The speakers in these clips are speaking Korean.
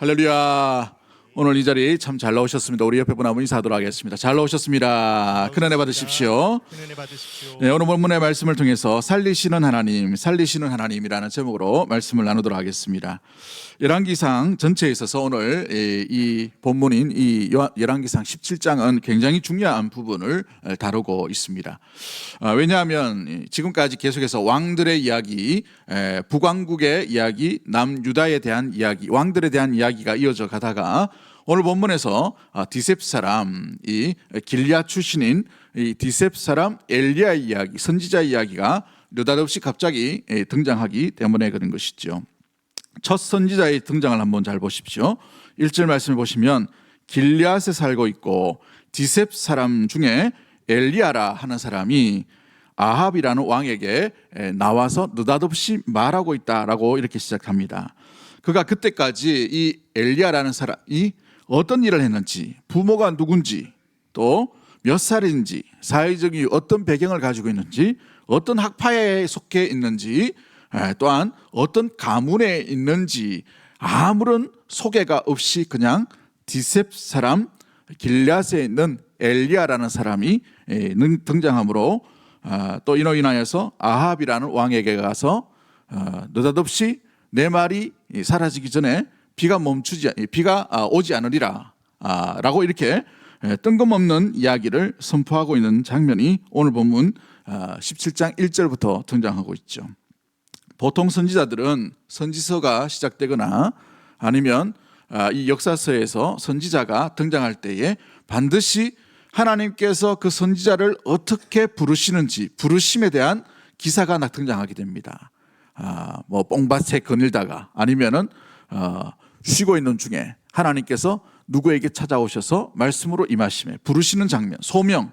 할렐루야. 오늘 이 자리 참 잘 나오셨습니다. 우리 옆에 분 한번 인사하도록 하겠습니다. 잘 나오셨습니다. 큰 은혜 받으십시오. 네, 오늘 본문의 말씀을 통해서 살리시는 하나님이라는 제목으로 말씀을 나누도록 하겠습니다. 열왕기상 전체에 있어서 오늘 이 본문인 이 열왕기상 17장은 굉장히 중요한 부분을 다루고 있습니다. 왜냐하면 지금까지 계속해서 왕들의 이야기, 북왕국의 이야기, 남유다에 대한 이야기, 왕들에 대한 이야기가 이어져 가다가 오늘 본문에서 디셉 사람, 이 길리앗 출신인 이 디셉 사람 엘리야 이야기, 선지자 이야기가 느닷없이 갑자기 등장하기 때문에 그런 것이죠. 첫 선지자의 등장을 한번 잘 보십시오. 1절 말씀을 보시면 길리앗에 살고 있고 디셉 사람 중에 엘리야라 하는 사람이 아합이라는 왕에게 나와서 느닷없이 말하고 있다라고 이렇게 시작합니다. 그가 그때까지 이 엘리야라는 사람이 어떤 일을 했는지, 부모가 누군지, 또 몇 살인지, 사회적인 어떤 배경을 가지고 있는지, 어떤 학파에 속해 있는지, 또한 어떤 가문에 있는지 아무런 소개가 없이 그냥 디셉 사람 길앗에 있는 엘리야라는 사람이 등장하므로 또 이로 인하여서 아합이라는 왕에게 가서 느닷없이 내 말이 사라지기 전에 비가 오지 않으리라 라고 이렇게 뜬금없는 이야기를 선포하고 있는 장면이 오늘 본문 17장 1절부터 등장하고 있죠. 보통 선지자들은 선지서가 시작되거나 아니면 이 역사서에서 선지자가 등장할 때에 반드시 하나님께서 그 선지자를 어떻게 부르시는지, 부르심에 대한 기사가 등장하게 됩니다. 뭐 뽕밭에 거닐다가 아니면은 쉬고 있는 중에 하나님께서 누구에게 찾아오셔서 말씀으로 임하심에 부르시는 장면, 소명,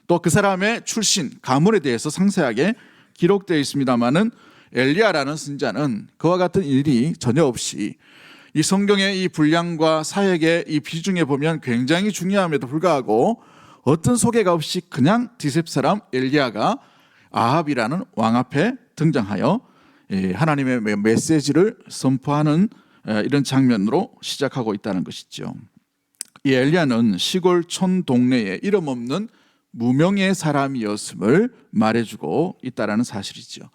또 그 사람의 출신, 가문에 대해서 상세하게 기록되어 있습니다만은 엘리야라는 선지자는 그와 같은 일이 전혀 없이 이 성경의 이 분량과 사역의 이 비중에 보면 굉장히 중요함에도 불구하고 어떤 소개가 없이 그냥 디셉 사람 엘리야가 아합이라는 왕 앞에 등장하여 하나님의 메시지를 선포하는 이런 장면으로 시작하고 있다는 것이죠. 이 엘리야는 시골 촌 동네에 이름 없는 무명의 사람이었음을 말해주고 있다는 사실이죠.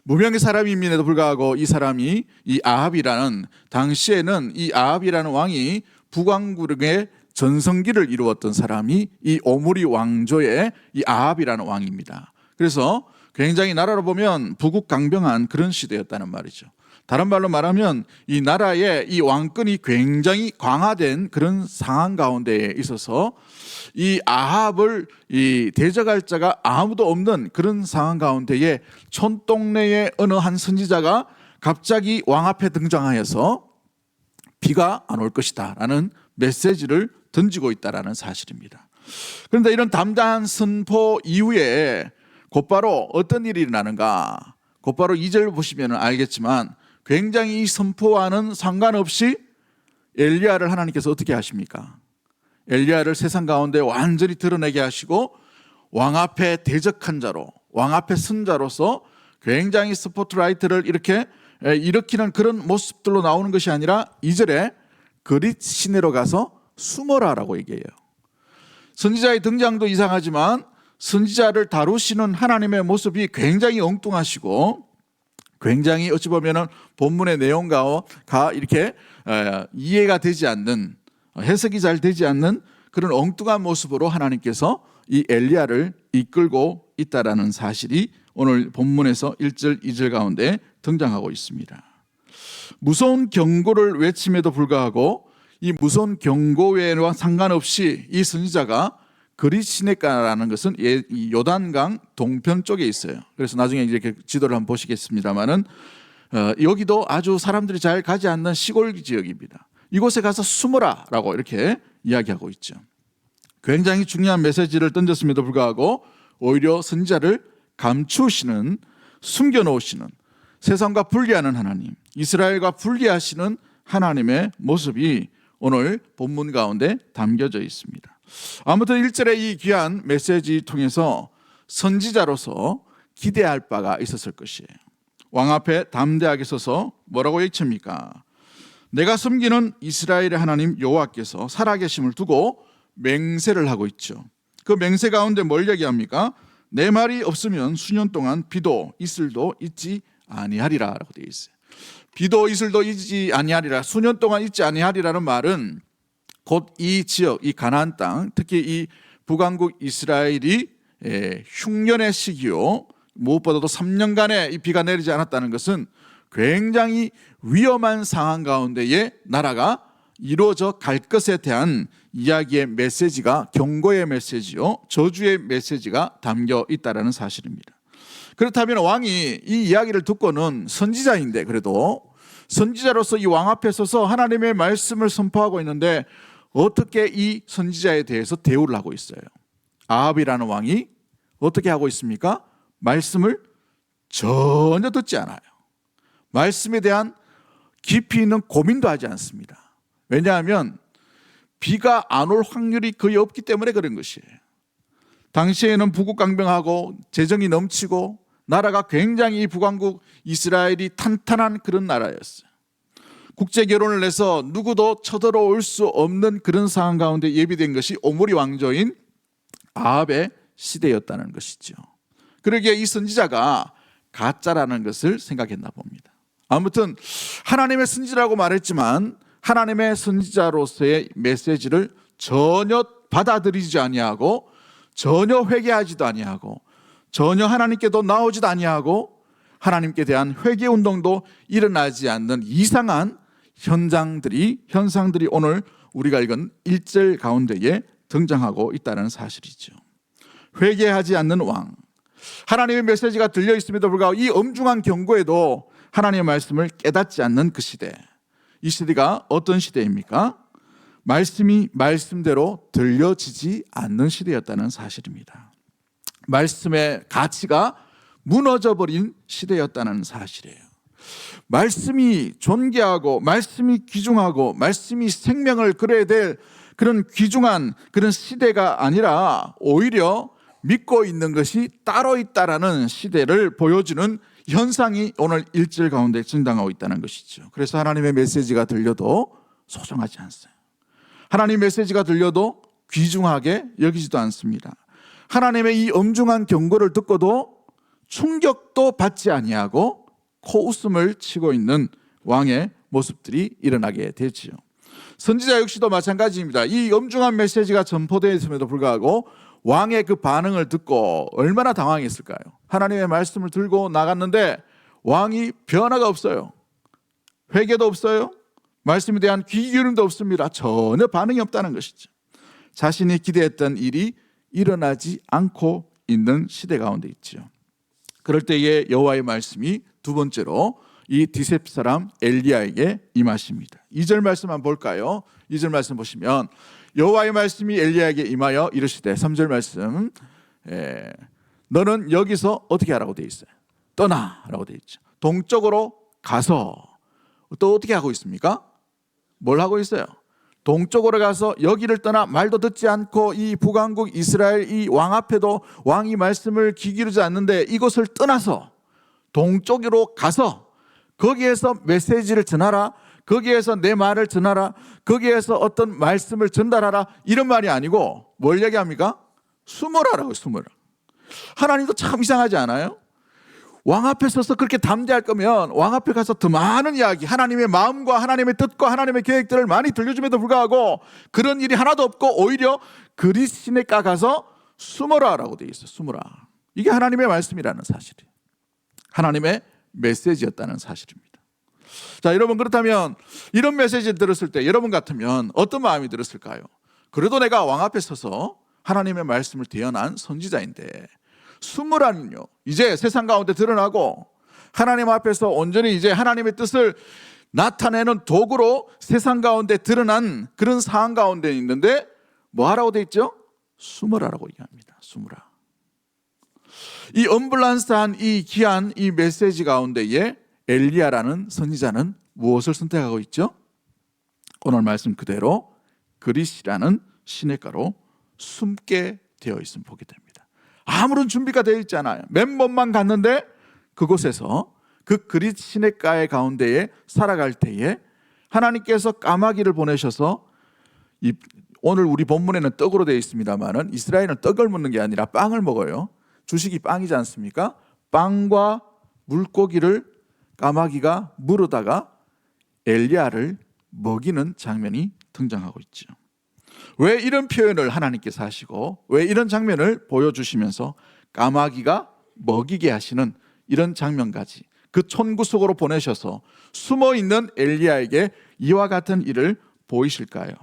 무명의 사람임에도 불구하고 이 사람이 이 아합이라는, 당시에는 이 아합이라는 왕이 북왕국의 전성기를 이루었던 사람이 이 오므리 왕조의 이 아합이라는 왕입니다. 그래서 굉장히 나라로 보면 부국강병한 그런 시대였다는 말이죠. 다른 말로 말하면 이 나라의 이 왕권이 굉장히 강화된 그런 상황 가운데에 있어서 이 아합을 대적할 자가 아무도 없는 그런 상황 가운데에 촌동네의 어느 한 선지자가 갑자기 왕 앞에 등장하여서 비가 안 올 것이다 라는 메시지를 던지고 있다는 사실입니다. 그런데 이런 담대한 선포 이후에 곧바로 어떤 일이 일어나는가, 곧바로 2절 보시면 알겠지만 굉장히 이 선포와는 상관없이 엘리야를 하나님께서 어떻게 하십니까? 엘리야를 세상 가운데 완전히 드러내게 하시고 왕 앞에 대적한 자로, 왕 앞에 선 자로서 굉장히 스포트라이트를 이렇게 일으키는 그런 모습들로 나오는 것이 아니라 2절에 그릿 시내로 가서 숨어라라고 얘기해요. 선지자의 등장도 이상하지만 선지자를 다루시는 하나님의 모습이 굉장히 엉뚱하시고 굉장히 어찌 보면은 본문의 내용과 이렇게 이해가 되지 않는, 해석이 잘 되지 않는 그런 엉뚱한 모습으로 하나님께서 이 엘리야를 이끌고 있다라는 사실이 오늘 본문에서 1절, 2절 가운데 등장하고 있습니다. 무서운 경고를 외침에도 불구하고 이 무서운 경고와 상관없이 이 선지자가 그릿 시내가라는 것은 이 요단강 동편 쪽에 있어요. 그래서 나중에 이렇게 지도를 한번 보시겠습니다만은 여기도 아주 사람들이 잘 가지 않는 시골 지역입니다. 이곳에 가서 숨어라라고 이렇게 이야기하고 있죠. 굉장히 중요한 메시지를 던졌음에도 불구하고 오히려 선지자를 감추시는, 숨겨놓으시는, 세상과 분리하는 하나님, 이스라엘과 분리하시는 하나님의 모습이 오늘 본문 가운데 담겨져 있습니다. 아무튼 1절의 이 귀한 메시지 통해서 선지자로서 기대할 바가 있었을 것이에요. 왕 앞에 담대하게 서서 뭐라고 외칩니까? 내가 섬기는 이스라엘의 하나님 여호와께서 살아계심을 두고 맹세를 하고 있죠. 그 맹세 가운데 뭘 얘기합니까? 내 말이 없으면 수년 동안 비도 이슬도 있지 아니하리라 라고 되어 있어요. 비도 이슬도 있지 아니하리라, 수년 동안 있지 아니하리라는 말은 곧 이 지역, 이 가나안 땅, 특히 이 북왕국 이스라엘이 흉년의 시기요, 무엇보다도 3년간의 이 비가 내리지 않았다는 것은 굉장히 위험한 상황 가운데에 나라가 이루어져 갈 것에 대한 이야기의 메시지가, 경고의 메시지요, 저주의 메시지가 담겨 있다는 사실입니다. 그렇다면 왕이 이 이야기를 듣고는 선지자인데, 그래도 선지자로서 이 왕 앞에 서서 하나님의 말씀을 선포하고 있는데 어떻게 이 선지자에 대해서 대우를 하고 있어요? 아합이라는 왕이 어떻게 하고 있습니까? 말씀을 전혀 듣지 않아요. 말씀에 대한 깊이 있는 고민도 하지 않습니다. 왜냐하면 비가 안 올 확률이 거의 없기 때문에 그런 것이에요. 당시에는 부국강병하고 재정이 넘치고 나라가 굉장히 북왕국 이스라엘이 탄탄한 그런 나라였어요. 국제 결혼을 해서 누구도 쳐들어올 수 없는 그런 상황 가운데 예비된 것이 오므리 왕조인 아합의 시대였다는 것이죠. 그러기에 이 선지자가 가짜라는 것을 생각했나 봅니다. 아무튼 하나님의 선지자라고 말했지만 하나님의 선지자로서의 메시지를 전혀 받아들이지 아니하고 전혀 회개하지도 아니하고 전혀 하나님께도 나오지도 아니하고 하나님께 대한 회개 운동도 일어나지 않는 이상한 현상들이 오늘 우리가 읽은 1절 가운데에 등장하고 있다는 사실이죠. 회개하지 않는 왕, 하나님의 메시지가 들려 있음에도 불구하고 이 엄중한 경고에도 하나님의 말씀을 깨닫지 않는 그 시대, 이 시대가 어떤 시대입니까? 말씀이 말씀대로 들려지지 않는 시대였다는 사실입니다. 말씀의 가치가 무너져버린 시대였다는 사실이에요. 말씀이 존귀하고 말씀이 귀중하고 말씀이 생명을 그려야 될 그런 귀중한 그런 시대가 아니라 오히려 믿고 있는 것이 따로 있다라는 시대를 보여주는 현상이 오늘 1절 가운데 증당하고 있다는 것이죠. 그래서 하나님의 메시지가 들려도 소중하지 않아요. 하나님의 메시지가 들려도 귀중하게 여기지도 않습니다. 하나님의 이 엄중한 경고를 듣고도 충격도 받지 아니하고 코웃음을 치고 있는 왕의 모습들이 일어나게 되지요. 선지자 역시도 마찬가지입니다. 이 엄중한 메시지가 전포되었음에도 불구하고 왕의 그 반응을 듣고 얼마나 당황했을까요? 하나님의 말씀을 들고 나갔는데 왕이 변화가 없어요. 회개도 없어요. 말씀에 대한 귀 기울임도 없습니다. 전혀 반응이 없다는 것이죠. 자신이 기대했던 일이 일어나지 않고 있는 시대 가운데 있죠. 그럴 때에 여호와의 말씀이 두 번째로 이 디셉 사람 엘리야에게 임하십니다. 2절 말씀 한번 볼까요? 2절 말씀 보시면 여호와의 말씀이 엘리야에게 임하여 이르시되, 3절 말씀, 너는 여기서 어떻게 하라고 되어 있어요? 떠나라고 되어 있죠. 동쪽으로 가서 또 어떻게 하고 있습니까? 뭘 하고 있어요? 동쪽으로 가서 여기를 떠나 말도 듣지 않고 이 북왕국 이스라엘 이 왕 앞에도 왕이 말씀을 귀 기울이지 않는데 이곳을 떠나서 동쪽으로 가서 거기에서 메시지를 전하라, 거기에서 내 말을 전하라, 거기에서 어떤 말씀을 전달하라, 이런 말이 아니고 뭘 얘기합니까? 숨어라라고. 숨어라. 하나님도 참 이상하지 않아요? 왕 앞에 서서 그렇게 담대할 거면 왕 앞에 가서 더 많은 이야기, 하나님의 마음과 하나님의 뜻과 하나님의 계획들을 많이 들려줌에도 불구하고 그런 일이 하나도 없고 오히려 그리 시내가 가서 숨어라라고 되어 있어요. 숨어라. 이게 하나님의 말씀이라는 사실이에요. 하나님의 메시지였다는 사실입니다. 자, 여러분, 그렇다면 이런 메시지를 들었을 때 여러분 같으면 어떤 마음이 들었을까요? 그래도 내가 왕 앞에 서서 하나님의 말씀을 대언한 선지자인데 숨으라는요, 이제 세상 가운데 드러나고 하나님 앞에서 온전히 이제 하나님의 뜻을 나타내는 도구로 세상 가운데 드러난 그런 상황 가운데 있는데 뭐 하라고 돼 있죠? 숨으라라고 얘기합니다. 숨으라. 이 엄블란스한 이 귀한 이 메시지 가운데에 엘리야라는 선지자는 무엇을 선택하고 있죠? 오늘 말씀 그대로 그릿이라는 시냇가로 숨게 되어 있음 보게 됩니다. 아무런 준비가 되어 있지 않아요. 맨몸만 갔는데 그곳에서 그 그릿 시냇가의 가운데에 살아갈 때에 하나님께서 까마귀를 보내셔서 오늘 우리 본문에는 떡으로 되어 있습니다만은 이스라엘은 떡을 먹는 게 아니라 빵을 먹어요. 주식이 빵이지 않습니까? 빵과 물고기를 까마귀가 물어다가 엘리야를 먹이는 장면이 등장하고 있죠. 왜 이런 표현을 하나님께서 하시고 왜 이런 장면을 보여주시면서 까마귀가 먹이게 하시는 이런 장면까지 그 촌구 속으로 보내셔서 숨어있는 엘리야에게 이와 같은 일을 보이실까요?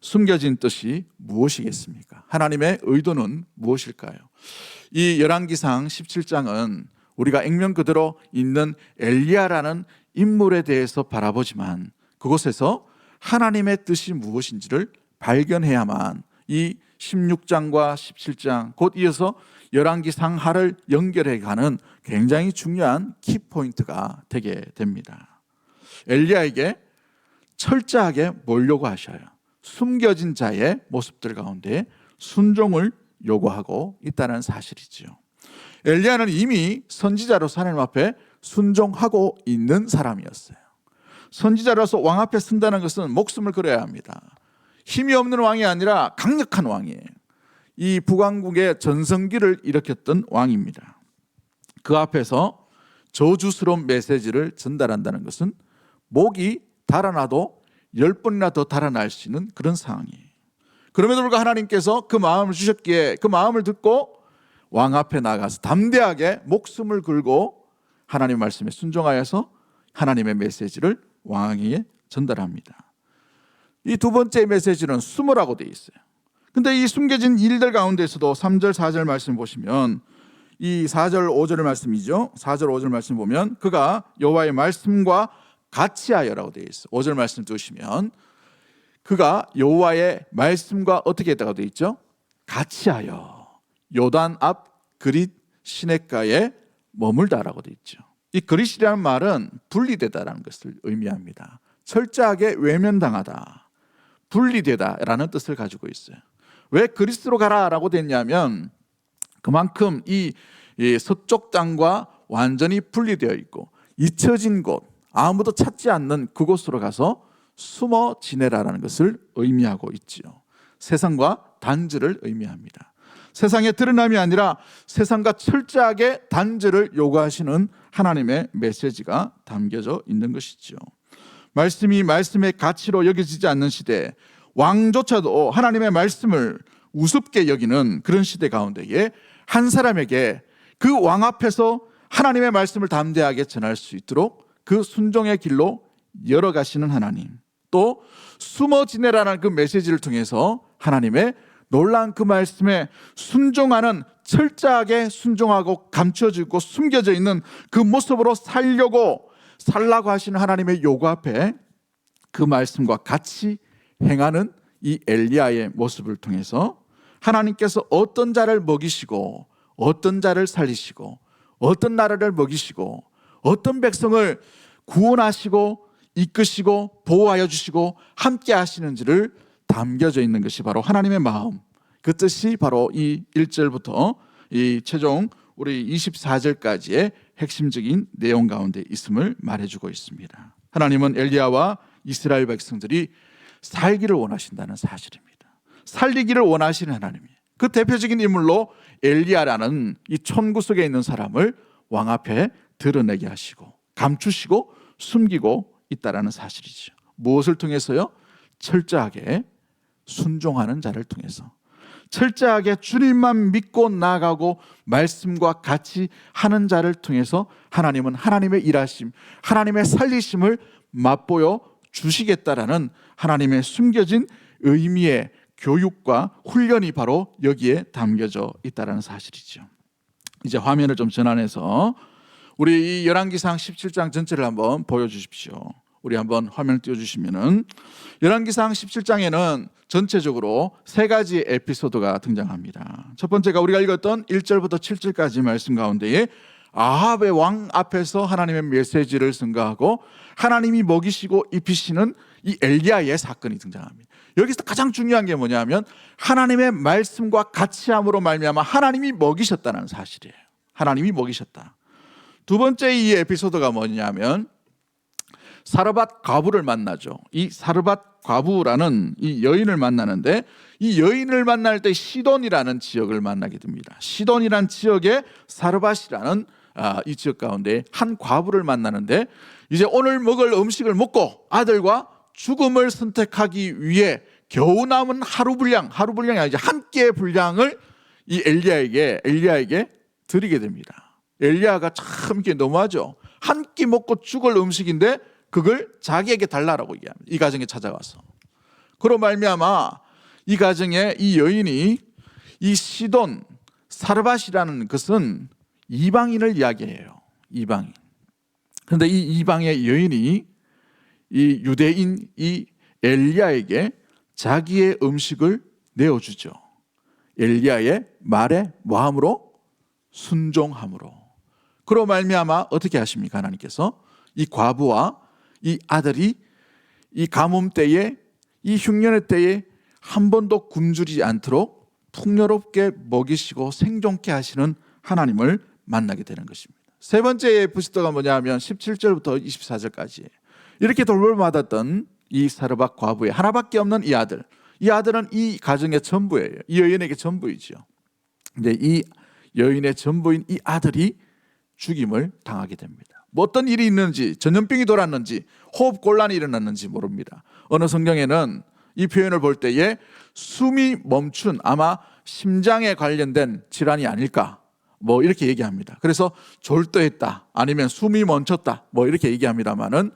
숨겨진 뜻이 무엇이겠습니까? 하나님의 의도는 무엇일까요? 이 열왕기상 17장은 우리가 액면 그대로 있는 엘리야라는 인물에 대해서 바라보지만 그곳에서 하나님의 뜻이 무엇인지를 발견해야만 이 16장과 17장 곧 이어서 열왕기상하를 연결해가는 굉장히 중요한 키포인트가 되게 됩니다. 엘리야에게 철저하게 몰려고 하셔요. 숨겨진 자의 모습들 가운데 순종을 요구하고 있다는 사실이죠. 엘리야는 이미 선지자로서 하나님 앞에 순종하고 있는 사람이었어요. 선지자로서 왕 앞에 쓴다는 것은 목숨을 걸어야 합니다. 힘이 없는 왕이 아니라 강력한 왕이에요. 이 북왕국의 전성기를 일으켰던 왕입니다. 그 앞에서 저주스러운 메시지를 전달한다는 것은 목이 달아나도 10번이나 더 달아날 수 있는 그런 상황이에요. 그럼에도 불구하고 하나님께서 그 마음을 주셨기에 그 마음을 듣고 왕 앞에 나가서 담대하게 목숨을 걸고 하나님의 말씀에 순종하여서 하나님의 메시지를 왕에게 전달합니다. 이 두 번째 메시지는 숨으라고 되어 있어요. 근데 이 숨겨진 일들 가운데서도 3절 4절 말씀 보시면 이 4절 5절의 말씀이죠. 4절 5절 말씀 보면 그가 여호와의 말씀과 같이 하여라고 되어 있어요. 5절 말씀 두시면 그가 여호와의 말씀과 어떻게 했다고 되어 있죠? 같이 하여 요단 앞 그릿 시냇가에 머물다라고 되어 있죠. 이 그릿이라는 말은 분리되다라는 것을 의미합니다. 철저하게 외면당하다, 분리되다라는 뜻을 가지고 있어요. 왜 그리스로 가라라고 됐냐면 그만큼 이 서쪽 땅과 완전히 분리되어 있고 잊혀진 곳, 아무도 찾지 않는 그곳으로 가서 숨어 지내라라는 것을 의미하고 있지요. 세상과 단절을 의미합니다. 세상에 드러남이 아니라 세상과 철저하게 단절을 요구하시는 하나님의 메시지가 담겨져 있는 것이죠. 말씀이 말씀의 가치로 여겨지지 않는 시대, 왕조차도 하나님의 말씀을 우습게 여기는 그런 시대 가운데에 한 사람에게 그 왕 앞에서 하나님의 말씀을 담대하게 전할 수 있도록 그 순종의 길로 열어가시는 하나님, 또 숨어 지내라는 그 메시지를 통해서 하나님의 놀라운 그 말씀에 순종하는, 철저하게 순종하고 감춰지고 숨겨져 있는 그 모습으로 살라고 하시는 하나님의 요구 앞에 그 말씀과 같이 행하는 이 엘리야의 모습을 통해서 하나님께서 어떤 자를 먹이시고 어떤 자를 살리시고 어떤 나라를 먹이시고 어떤 백성을 구원하시고 이끄시고 보호하여 주시고 함께 하시는지를 담겨져 있는 것이 바로 하나님의 마음, 그 뜻이 바로 이 1절부터 이 최종 우리 24절까지의 핵심적인 내용 가운데 있음을 말해주고 있습니다. 하나님은 엘리야와 이스라엘 백성들이 살기를 원하신다는 사실입니다. 살리기를 원하시는 하나님이에요. 그 대표적인 인물로 엘리야라는 이 천구 속에 있는 사람을 왕 앞에 드러내게 하시고 감추시고 숨기고 있다라는 사실이죠. 무엇을 통해서요? 철저하게 순종하는 자를 통해서, 철저하게 주님만 믿고 나아가고 말씀과 같이 하는 자를 통해서 하나님은 하나님의 일하심, 하나님의 살리심을 맛보여 주시겠다라는 하나님의 숨겨진 의미의 교육과 훈련이 바로 여기에 담겨져 있다는 사실이죠. 이제 화면을 좀 전환해서 우리 이 열왕기상 17장 전체를 한번 보여주십시오. 우리 한번 화면을 띄워주시면은 열왕기상 17장에는 전체적으로 세 가지 에피소드가 등장합니다. 첫 번째가 우리가 읽었던 1절부터 7절까지 말씀 가운데에 아합의 왕 앞에서 하나님의 메시지를 전가하고 하나님이 먹이시고 입히시는 이 엘리야의 사건이 등장합니다. 여기서 가장 중요한 게 뭐냐면 하나님의 말씀과 같이 함으로 말미암아 하나님이 먹이셨다는 사실이에요. 하나님이 먹이셨다. 두 번째 이 에피소드가 뭐냐면 사르밧 과부를 만나죠. 이 사르밧 과부라는 이 여인을 만나는데, 이 여인을 만날 때 시돈이라는 지역을 만나게 됩니다. 시돈이라는 지역에 사르밧이라는 이 지역 가운데 한 과부를 만나는데, 이제 오늘 먹을 음식을 먹고 아들과 죽음을 선택하기 위해 겨우 남은 하루 분량이 아니죠, 한 끼의 분량을 이 엘리야에게 드리게 됩니다. 엘리야가 참 이게 너무하죠. 한 끼 먹고 죽을 음식인데 그걸 자기에게 달라라고 얘기합니다. 이 가정에 찾아가서. 그로 말미암아 이 가정에 이 여인이 이 시돈 사르밧이라는 것은 이방인을 이야기해요. 이방인. 그런데 이 이방의 여인이 이 유대인 이 엘리야에게 자기의 음식을 내어주죠. 엘리야의 말에 뭐함으로? 순종함으로. 그로 말미암아 어떻게 하십니까? 하나님께서 이 과부와 이 아들이 이 가뭄 때에, 이 흉년의 때에 한 번도 굶주리지 않도록 풍요롭게 먹이시고 생존케 하시는 하나님을 만나게 되는 것입니다. 세 번째 에피소드가 뭐냐면 17절부터 24절까지 이렇게 돌봄받았던 이 사르밧 과부의 하나밖에 없는 이 아들. 이 아들은 이 가정의 전부예요. 이 여인에게 전부이죠. 근데 이 여인의 전부인 이 아들이 죽임을 당하게 됩니다. 뭐 어떤 일이 있는지, 전염병이 돌았는지, 호흡곤란이 일어났는지 모릅니다. 어느 성경에는 이 표현을 볼 때에 숨이 멈춘, 아마 심장에 관련된 질환이 아닐까, 뭐 이렇게 얘기합니다. 그래서 졸도했다, 아니면 숨이 멈췄다, 뭐 이렇게 얘기합니다만은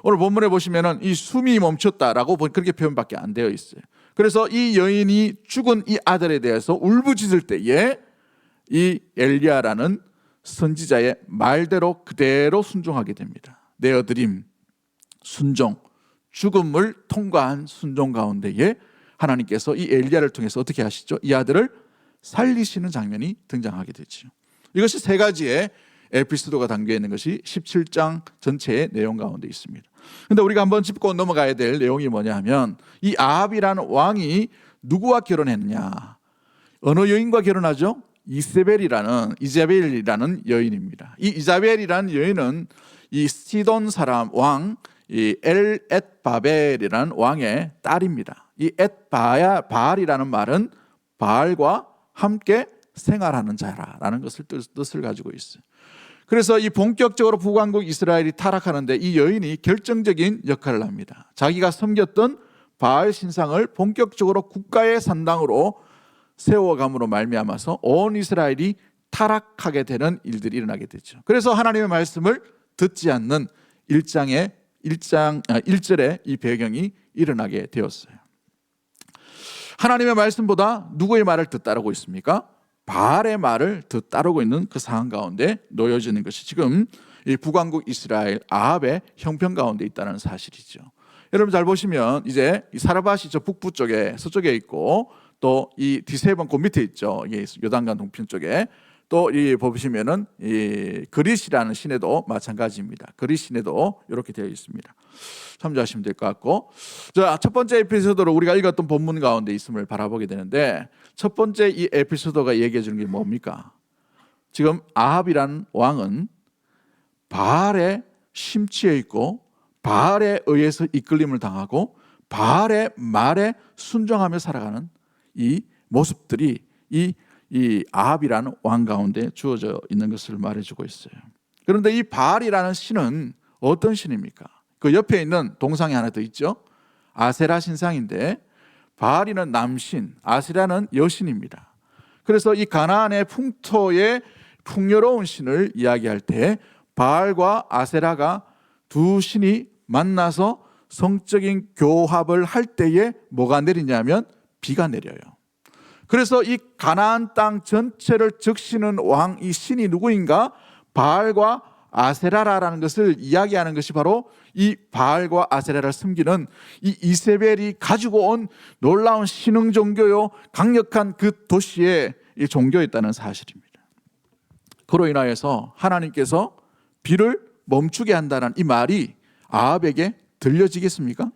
오늘 본문에 보시면은 이 숨이 멈췄다라고 그렇게 표현밖에 안 되어 있어요. 그래서 이 여인이 죽은 이 아들에 대해서 울부짖을 때에 이 엘리야라는 선지자의 말대로 그대로 순종하게 됩니다. 내어드림, 순종, 죽음을 통과한 순종 가운데에 하나님께서 이 엘리야를 통해서 어떻게 하시죠? 이 아들을 살리시는 장면이 등장하게 되죠. 이것이 세 가지의 에피소드가 담겨 있는 것이 17장 전체의 내용 가운데 있습니다. 그런데 우리가 한번 짚고 넘어가야 될 내용이 뭐냐 하면, 이 아합이라는 왕이 누구와 결혼했느냐? 어느 여인과 결혼하죠? 이세벨이라는 여인입니다. 이 이자벨이라는 여인은 이 시돈 사람 왕 이 엘엣바벨이라는 왕의 딸입니다. 이 엣바알이라는 말은 바알과 함께 생활하는 자라는 뜻을 가지고 있어요. 그래서 이 본격적으로 북왕국 이스라엘이 타락하는데 이 여인이 결정적인 역할을 합니다. 자기가 섬겼던 바알 신상을 본격적으로 국가의 산당으로 세워감으로 말미암아서 온 이스라엘이 타락하게 되는 일들이 일어나게 되죠. 그래서 하나님의 말씀을 듣지 않는 1절의 이 배경이 일어나게 되었어요. 하나님의 말씀보다 누구의 말을 더 따르고 있습니까? 바알의 말을 더 따르고 있는 그 상황 가운데 놓여지는 것이 지금 이 북왕국 이스라엘 아합의 형편 가운데 있다는 사실이죠. 여러분 잘 보시면 이제 이 사르밧이 저 북부 쪽에 서쪽에 있고, 또 이 디세본 그 밑에 있죠. 이게 요단강 동편 쪽에. 또 이 보시면은 이 그릿이라는 시내도 마찬가지입니다. 그릿 시내도 이렇게 되어 있습니다. 참조하시면 될 것 같고, 자, 첫 번째 에피소드로 우리가 읽었던 본문 가운데 있음을 바라보게 되는데, 첫 번째 이 에피소드가 얘기해 주는 게 뭡니까? 지금 아합이라는 왕은 바알에 심취해 있고 바알에 의해서 이끌림을 당하고 바알의 말에 순종하며 살아가는 이 모습들이 이 아합이라는 왕 가운데 주어져 있는 것을 말해주고 있어요. 그런데 이 바알이라는 신은 어떤 신입니까? 그 옆에 있는 동상이 하나 더 있죠. 아세라 신상인데, 바알이는 남신, 아세라는 여신입니다. 그래서 이 가나안의 풍토의 풍요로운 신을 이야기할 때 바알과 아세라가 두 신이 만나서 성적인 교합을 할 때에 뭐가 내리냐면 비가 내려요. 그래서 이 가나안 땅 전체를 적시는 왕, 이 신이 누구인가? 바알과 아세라라는 것을 이야기하는 것이 바로 이 바알과 아세라를 섬기는 이 이세벨이 가지고 온 놀라운 신흥 종교요, 강력한 그 도시의 이 종교였다는 사실입니다. 그로 인하여서 하나님께서 비를 멈추게 한다는 이 말이 아합에게 들려지겠습니까?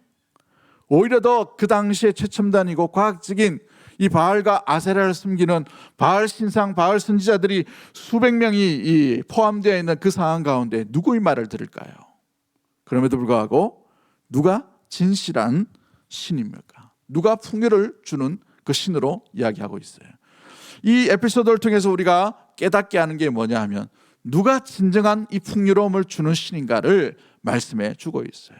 오히려 더 그 당시에 최첨단이고 과학적인 이 바알과 아세라를 섬기는 바알 신상, 바알 선지자들이 수백 명이 포함되어 있는 그 상황 가운데 누구의 말을 들을까요? 그럼에도 불구하고 누가 진실한 신입니까? 누가 풍요를 주는 그 신으로 이야기하고 있어요. 이 에피소드를 통해서 우리가 깨닫게 하는 게 뭐냐 하면 누가 진정한 이 풍요로움을 주는 신인가를 말씀해 주고 있어요.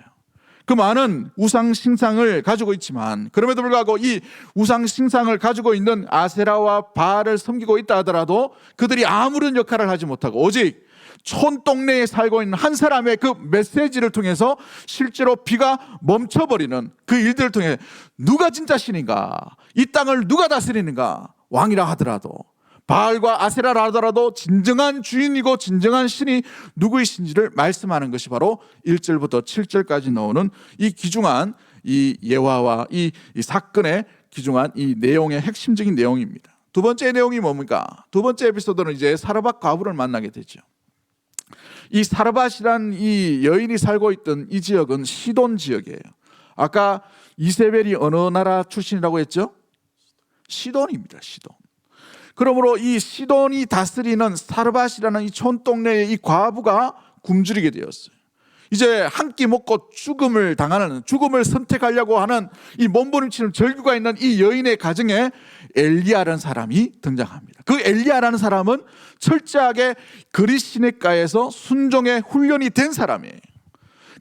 그 많은 우상 신상을 가지고 있지만 그럼에도 불구하고 이 우상 신상을 가지고 있는 아세라와 바알을 섬기고 있다 하더라도 그들이 아무런 역할을 하지 못하고 오직 촌동네에 살고 있는 한 사람의 그 메시지를 통해서 실제로 비가 멈춰버리는 그 일들을 통해 누가 진짜 신인가, 이 땅을 누가 다스리는가, 왕이라 하더라도 바알과 아세라라 하더라도 진정한 주인이고 진정한 신이 누구이신지를 말씀하는 것이 바로 1절부터 7절까지 나오는 이 귀중한 이 예화와 이 사건의 귀중한 이 내용의 핵심적인 내용입니다. 두 번째 내용이 뭡니까? 두 번째 에피소드는 이제 사르밧 과부를 만나게 되죠. 이 사르밧이란 이 여인이 살고 있던 이 지역은 시돈 지역이에요. 아까 이세벨이 어느 나라 출신이라고 했죠? 시돈입니다. 시돈. 그러므로 이 시돈이 다스리는 사르밧이라는 이 촌동네의 이 과부가 굶주리게 되었어요. 이제 한 끼 먹고 죽음을 당하는, 죽음을 선택하려고 하는 이 몸부림치는 절규가 있는 이 여인의 가정에 엘리야라는 사람이 등장합니다. 그 엘리야라는 사람은 철저하게 그리 시내가에서 순종의 훈련이 된 사람이에요.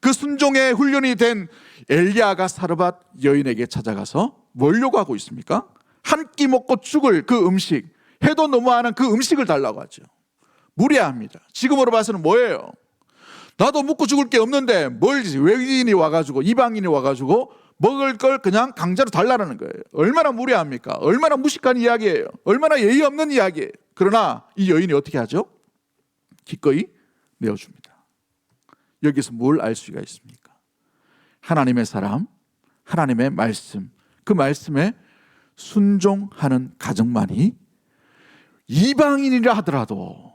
그 순종의 훈련이 된 엘리야가 사르밧 여인에게 찾아가서 뭘 요구하고 있습니까? 한 끼 먹고 죽을 그 음식, 해도 너무하는 그 음식을 달라고 하죠. 무례합니다. 지금으로 봐서는 뭐예요? 나도 먹고 죽을 게 없는데 뭘 외국인이 와가지고 이방인이 와가지고 먹을 걸 그냥 강제로 달라는 거예요. 얼마나 무례합니까? 얼마나 무식한 이야기예요. 얼마나 예의 없는 이야기예요. 그러나 이 여인이 어떻게 하죠? 기꺼이 내어줍니다. 여기서 뭘 알 수가 있습니까? 하나님의 사람, 하나님의 말씀, 그 말씀에 순종하는 가정만이 이방인이라 하더라도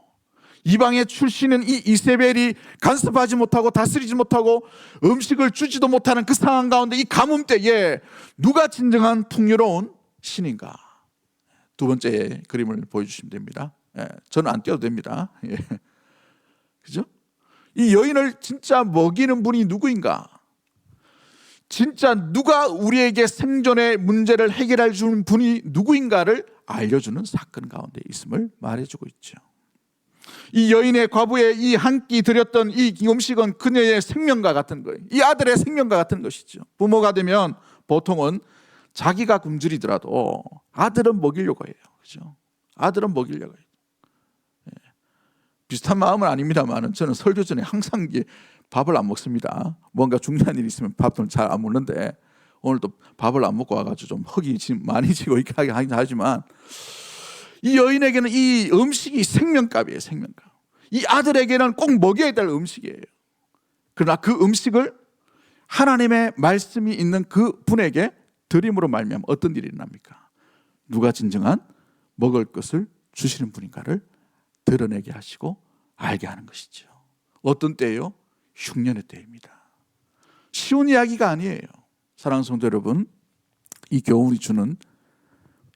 이방의 출신은 이 이세벨이 간섭하지 못하고 다스리지 못하고 음식을 주지도 못하는 그 상황 가운데 이 가뭄 때에 누가 진정한 풍요로운 신인가? 두 번째 그림을 보여주시면 됩니다. 저는 안 띄워도 됩니다. 그죠? 이 여인을 진짜 먹이는 분이 누구인가? 진짜 누가 우리에게 생존의 문제를 해결해 주는 분이 누구인가를 알려주는 사건 가운데 있음을 말해주고 있죠. 이 여인의 과부의 이 한 끼 드렸던 이 음식은 그녀의 생명과 같은 거예요. 이 아들의 생명과 같은 것이죠. 부모가 되면 보통은 자기가 굶주리더라도 아들은 먹이려고 해요. 그죠? 아들은 먹이려고 해요. 비슷한 마음은 아닙니다만 저는 설교 전에 항상 밥을 안 먹습니다. 뭔가 중요한 일이 있으면 밥도 잘 안 먹는데 오늘도 밥을 안 먹고 와가지고 좀 흙이 지금 많이 지고 있게 하긴 하지만 이 여인에게는 이 음식이 생명값이에요. 생명값. 이 아들에게는 꼭 먹여야 될 음식이에요. 그러나 그 음식을 하나님의 말씀이 있는 그 분에게 드림으로 말미암아 어떤 일이 일어납니까? 누가 진정한 먹을 것을 주시는 분인가를 드러내게 하시고 알게 하는 것이죠. 어떤 때예요? 흉년의 때입니다. 쉬운 이야기가 아니에요. 사랑하는 성도 여러분, 이 교훈이 주는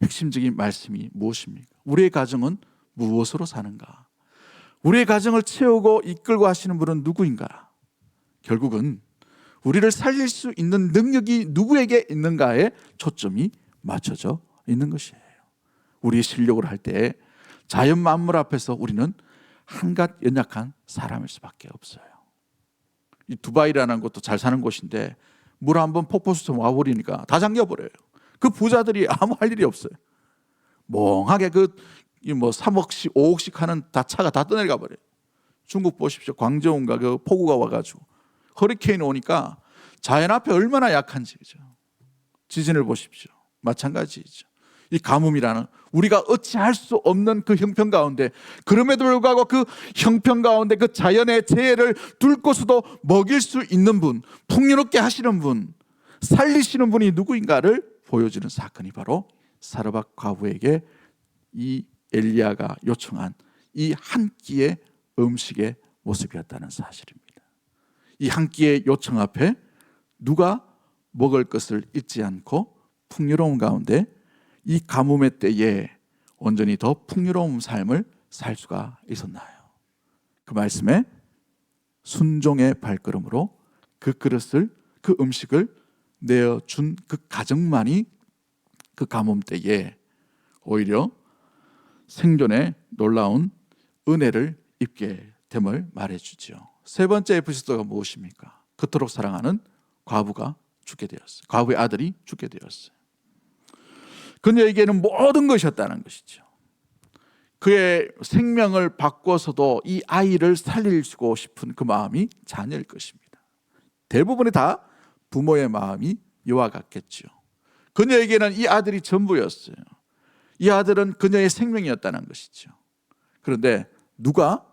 핵심적인 말씀이 무엇입니까? 우리의 가정은 무엇으로 사는가? 우리의 가정을 채우고 이끌고 하시는 분은 누구인가? 결국은 우리를 살릴 수 있는 능력이 누구에게 있는가에 초점이 맞춰져 있는 것이에요. 우리의 실력을 할 때 자연 만물 앞에서 우리는 한갓 연약한 사람일 수밖에 없어요. 이 두바이라는 것도 잘 사는 곳인데 물 한번 폭포수처럼 와버리니까 다 잠겨버려요. 그 부자들이 아무 할 일이 없어요. 멍하게 3억씩 5억씩 하는 다 차가 다 떠내려가 버려요. 중국 보십시오. 광저우인가 그 폭우가 와가지고 허리케인이 오니까 자연 앞에 얼마나 약한지. 그죠? 지진을 보십시오. 마찬가지죠. 이 가뭄이라는 우리가 어찌할 수 없는 그 형편 가운데, 그럼에도 불구하고 그 형편 가운데 그 자연의 재해를 뚫고서도 먹일 수 있는 분, 풍요롭게 하시는 분, 살리시는 분이 누구인가를 보여주는 사건이 바로 사르밧 과부에게 이 엘리야가 요청한 이 한 끼의 음식의 모습이었다는 사실입니다. 이 한 끼의 요청 앞에 누가 먹을 것을 잊지 않고 풍요로운 가운데 이 가뭄의 때에 온전히 더 풍요로운 삶을 살 수가 있었나요? 그 말씀에 순종의 발걸음으로 그 그릇을, 그 음식을 내어준 그 가정만이 그 가뭄 때에 오히려 생존에 놀라운 은혜를 입게 됨을 말해주죠. 세 번째 에피소드가 무엇입니까? 그토록 사랑하는 과부가 죽게 되었어요. 과부의 아들이 죽게 되었어요. 그녀에게는 모든 것이었다는 것이죠. 그의 생명을 바꿔서도 이 아이를 살리고 싶은 그 마음이 자녀일 것입니다. 대부분이 다 부모의 마음이 이와 같겠죠. 그녀에게는 이 아들이 전부였어요. 이 아들은 그녀의 생명이었다는 것이죠. 그런데 누가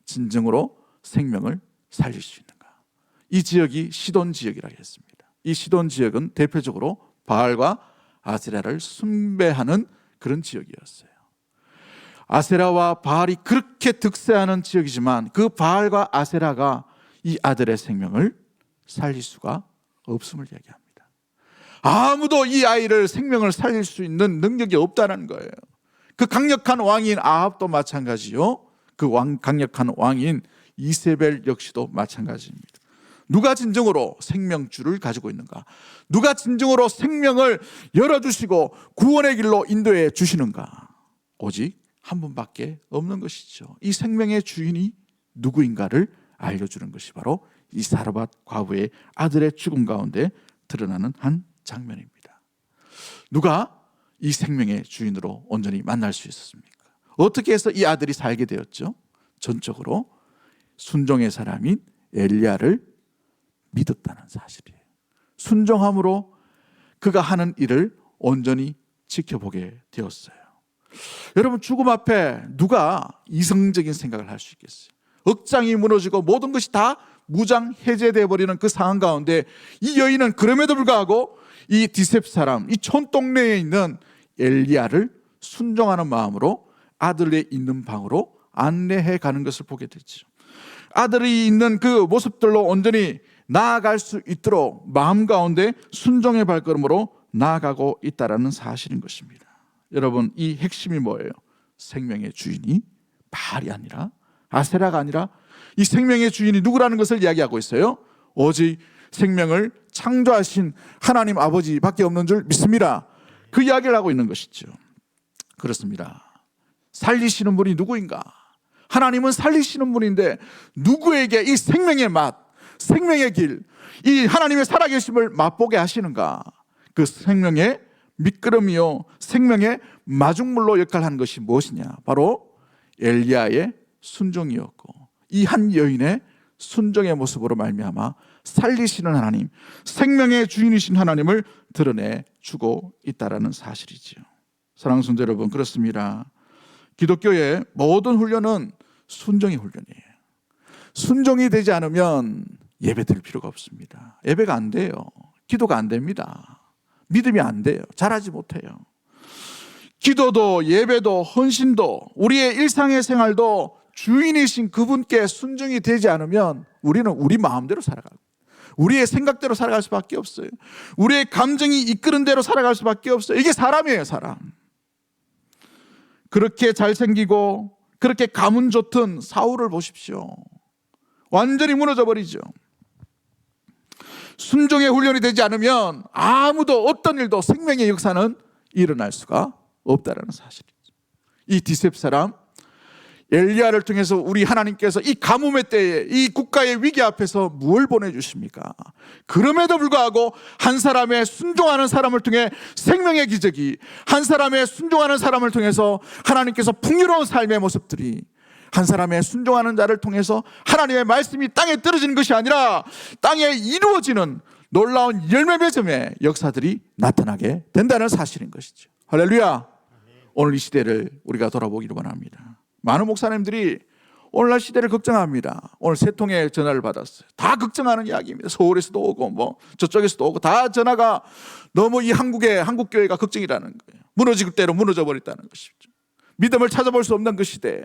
진정으로 생명을 살릴 수 있는가? 이 지역이 시돈 지역이라고 했습니다. 이 시돈 지역은 대표적으로 바알과 아세라를 숭배하는 그런 지역이었어요. 아세라와 바알이 그렇게 득세하는 지역이지만 그 바알과 아세라가 이 아들의 생명을 살릴 수가 없음을 이야기합니다. 아무도 이 아이를 생명을 살릴 수 있는 능력이 없다는 거예요. 그 강력한 왕인 아합도 마찬가지요. 그 강력한 왕인 이세벨 역시도 마찬가지입니다. 누가 진정으로 생명줄을 가지고 있는가? 누가 진정으로 생명을 열어주시고 구원의 길로 인도해 주시는가? 오직 한 분밖에 없는 것이죠. 이 생명의 주인이 누구인가를 알려주는 것이 바로 이 사르밧 과부의 아들의 죽음 가운데 드러나는 한 장면입니다. 누가 이 생명의 주인으로 온전히 만날 수 있었습니까? 어떻게 해서 이 아들이 살게 되었죠? 전적으로 순종의 사람인 엘리야를 믿었다는 사실이에요. 순종함으로 그가 하는 일을 온전히 지켜보게 되었어요. 여러분, 죽음 앞에 누가 이성적인 생각을 할 수 있겠어요? 억장이 무너지고 모든 것이 다 무장 해제되어 버리는 그 상황 가운데 이 여인은 그럼에도 불구하고 이 디셉 사람, 이 촌동네에 있는 엘리야를 순종하는 마음으로 아들이 있는 방으로 안내해 가는 것을 보게 되죠. 아들이 있는 그 모습들로 온전히 나아갈 수 있도록 마음 가운데 순종의 발걸음으로 나아가고 있다는 사실인 것입니다. 여러분, 이 핵심이 뭐예요? 생명의 주인이 바알이 아니라, 아세라가 아니라 이 생명의 주인이 누구라는 것을 이야기하고 있어요. 오직 생명을 창조하신 하나님 아버지밖에 없는 줄 믿습니다. 그 이야기를 하고 있는 것이죠. 그렇습니다. 살리시는 분이 누구인가? 하나님은 살리시는 분인데 누구에게 이 생명의 맛, 생명의 길, 이 하나님의 살아계심을 맛보게 하시는가? 그 생명의 미끄럼이요, 생명의 마중물로 역할하는 것이 무엇이냐? 바로 엘리야의 순종이었고, 이 한 여인의 순종의 모습으로 말미암아 살리시는 하나님, 생명의 주인이신 하나님을 드러내 주고 있다는 사실이지요. 사랑하는 성도 여러분, 그렇습니다. 기독교의 모든 훈련은 순종의 훈련이에요. 순종이 되지 않으면 예배 드릴 필요가 없습니다. 예배가 안 돼요. 기도가 안 됩니다. 믿음이 안 돼요. 잘하지 못해요. 기도도 예배도 헌신도 우리의 일상의 생활도 주인이신 그분께 순종이 되지 않으면 우리는 우리 마음대로 살아가고 우리의 생각대로 살아갈 수밖에 없어요. 우리의 감정이 이끄는 대로 살아갈 수밖에 없어요. 이게 사람이에요, 사람. 그렇게 잘생기고 그렇게 가문 좋던 사울을 보십시오. 완전히 무너져 버리죠. 순종의 훈련이 되지 않으면 아무도 어떤 일도 생명의 역사는 일어날 수가 없다는 사실이죠. 이 디셉 사람 엘리야를 통해서 우리 하나님께서 이 가뭄의 때에 이 국가의 위기 앞에서 무엇을 보내주십니까? 그럼에도 불구하고 한 사람의 순종하는 사람을 통해 생명의 기적이, 한 사람의 순종하는 사람을 통해서 하나님께서 풍요로운 삶의 모습들이, 한 사람의 순종하는 자를 통해서 하나님의 말씀이 땅에 떨어지는 것이 아니라 땅에 이루어지는 놀라운 열매 맺음의 역사들이 나타나게 된다는 사실인 것이죠. 할렐루야. 오늘 이 시대를 우리가 돌아보기를 원합니다. 많은 목사님들이 오늘날 시대를 걱정합니다. 오늘 세 통의 전화를 받았어요. 다 걱정하는 이야기입니다. 서울에서도 오고 뭐 저쪽에서도 오고 다 전화가 너무 이 한국 교회가 걱정이라는 거예요. 무너질 대로 무너져 버렸다는 것이죠. 믿음을 찾아볼 수 없는 그 시대에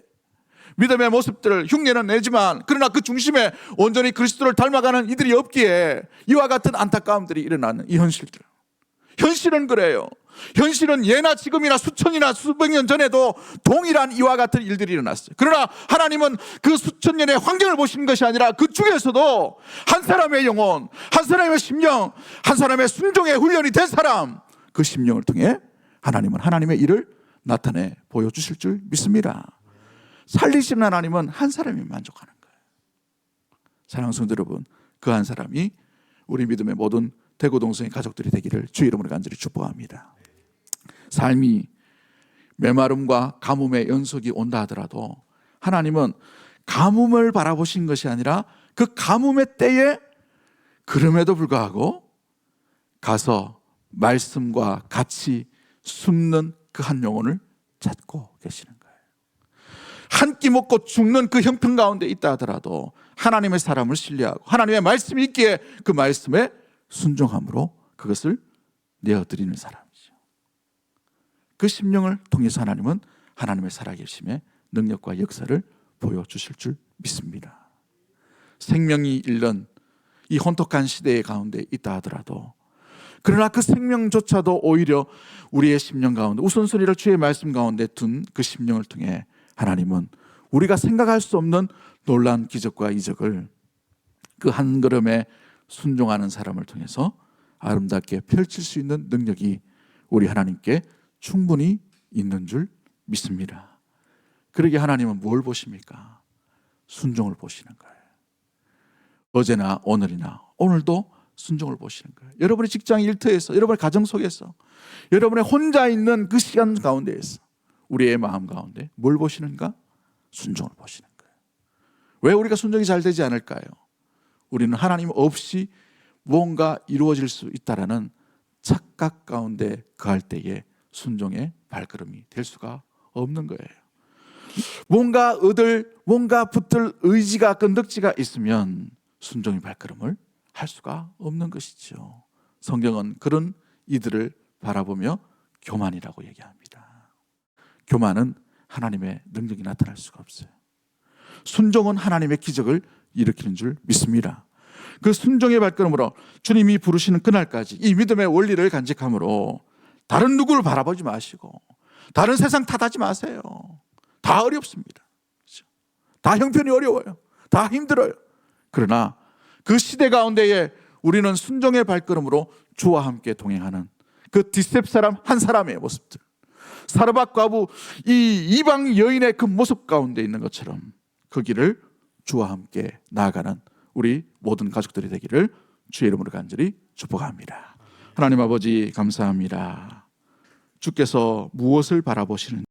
믿음의 모습들을 흉내는 내지만 그러나 그 중심에 온전히 그리스도를 닮아가는 이들이 없기에 이와 같은 안타까움들이 일어나는 이 현실들, 현실은 그래요. 현실은 예나 지금이나 수천이나 수백 년 전에도 동일한 이와 같은 일들이 일어났어요. 그러나 하나님은 그 수천 년의 환경을 보시는 것이 아니라 그 중에서도 한 사람의 영혼, 한 사람의 심령, 한 사람의 순종의 훈련이 된 사람, 그 심령을 통해 하나님은 하나님의 일을 나타내 보여주실 줄 믿습니다. 살리시는 하나님은 한 사람이 만족하는 거예요. 사랑하는 성도 여러분, 그 한 사람이 우리 믿음의 모든 대구동성의 가족들이 되기를 주의 이름으로 간절히 축복합니다. 삶이 메마름과 가뭄의 연속이 온다 하더라도 하나님은 가뭄을 바라보신 것이 아니라 그 가뭄의 때에 그럼에도 불구하고 가서 말씀과 같이 숨는 그 한 영혼을 찾고 계시는 거예요. 한 끼 먹고 죽는 그 형편 가운데 있다 하더라도 하나님의 사람을 신뢰하고 하나님의 말씀이 있기에 그 말씀에 순종함으로 그것을 내어드리는 사람이죠. 그 심령을 통해서 하나님은 하나님의 살아계심의 능력과 역사를 보여주실 줄 믿습니다. 생명이 잃는 이 혼탁한 시대의 가운데 있다 하더라도 그러나 그 생명조차도 오히려 우리의 심령 가운데 우선순위를 주의 말씀 가운데 둔 그 심령을 통해 하나님은 우리가 생각할 수 없는 놀라운 기적과 이적을 그 한 걸음에 순종하는 사람을 통해서 아름답게 펼칠 수 있는 능력이 우리 하나님께 충분히 있는 줄 믿습니다. 그러기에 하나님은 뭘 보십니까? 순종을 보시는 거예요. 어제나 오늘이나 오늘도 순종을 보시는 거예요. 여러분의 직장 일터에서, 여러분의 가정 속에서, 여러분의 혼자 있는 그 시간 가운데에서 우리의 마음 가운데 뭘 보시는가? 순종을 보시는 거예요. 왜 우리가 순종이 잘 되지 않을까요? 우리는 하나님 없이 무언가 이루어질 수 있다라는 착각 가운데 거할 때에 순종의 발걸음이 될 수가 없는 거예요. 뭔가 붙들 의지가 끈덕지가 있으면 순종의 발걸음을 할 수가 없는 것이죠. 성경은 그런 이들을 바라보며 교만이라고 얘기합니다. 교만은 하나님의 능력이 나타날 수가 없어요. 순종은 하나님의 기적을 일으키는 줄 믿습니다. 그 순종의 발걸음으로 주님이 부르시는 그날까지 이 믿음의 원리를 간직함으로 다른 누구를 바라보지 마시고 다른 세상 탓하지 마세요. 다 어렵습니다. 다 형편이 어려워요. 다 힘들어요. 그러나 그 시대 가운데에 우리는 순종의 발걸음으로 주와 함께 동행하는 그 뒷셉 사람 한 사람의 모습들, 사르밧 과부 이 이방 여인의 그 모습 가운데 있는 것처럼 그 길을 주와 함께 나아가는 우리 모든 가족들이 되기를 주의 이름으로 간절히 축복합니다. 하나님 아버지 감사합니다. 주께서 무엇을 바라보시는지